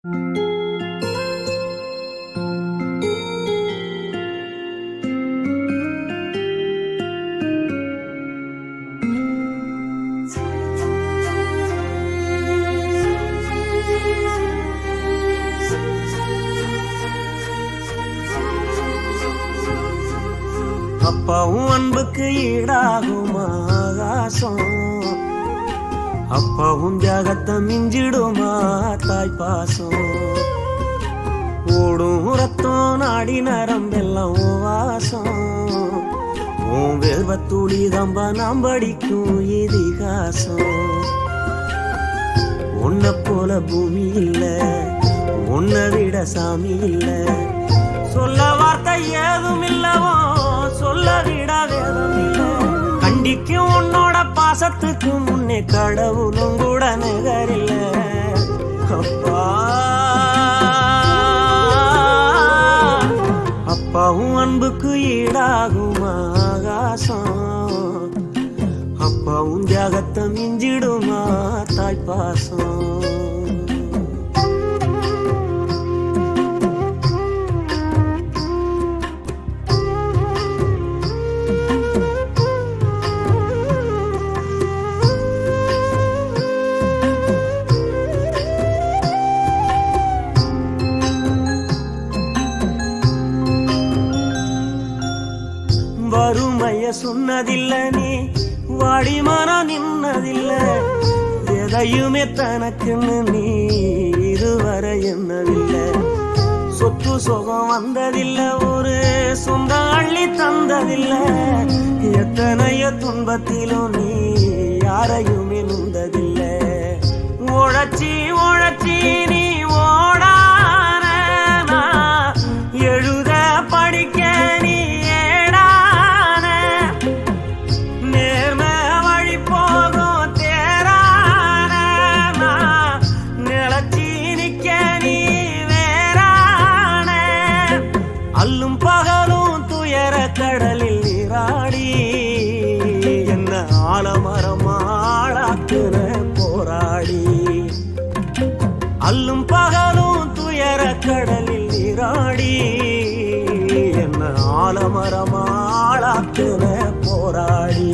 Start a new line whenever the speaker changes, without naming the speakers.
அப்பாவும் அன்புக்கு ஈடாகுமா ஆகாசம், அப்பாவும் தியாகத்தை மிஞ்சிடுமா தாய் பாசம். ஓடும் ரத்தம் நாடி நரம்பெல்லாம் வாசம், உன் வெல்வத்துளி தம்ப நாம் படிக்கும் இதிகாசம். உன்னை போல பூமி இல்ல, உன்னை விட சாமி இல்ல, சொல்ல வார்த்தை ஏதும் இல்லவோ சொல்ல விட வேதம் இல்ல. கண்டிக்கும் உன்னோட பாசத்துக்கு முன்னே கடவுளும் கூட நிகரில்ல. அப்பா அப்பாவும் அன்புக்கு ஈடாகும் ஆகாசம், அப்பாவும் தியாகத்தை மிஞ்சிடுமா தாய் பாசம். வறுமைய சொன்னதில்ல, நீ வாடி மனம் நின்னதில்ல, எதையுமே தனக்குன்னு நீ இதுவரை என்னவில்லை. சொத்து சுகம் வந்ததில்ல, ஒரு சொந்த அள்ளி தந்ததில்ல, எத்தனைய துன்பத்திலும் நீ யாரையுமே நுந்ததில்ல. உழைச்சி உழைச்சி நீ ஓடான எழுத படிக்க நீ அல்லும் பகலும் துயர கடலில் நீராடி என்ன ஆலமரமாளாக்குற போராடி. அல்லும் பகலும் துயர கடலில் நீராடி என்ன ஆலமரமாளாக்குற போராடி.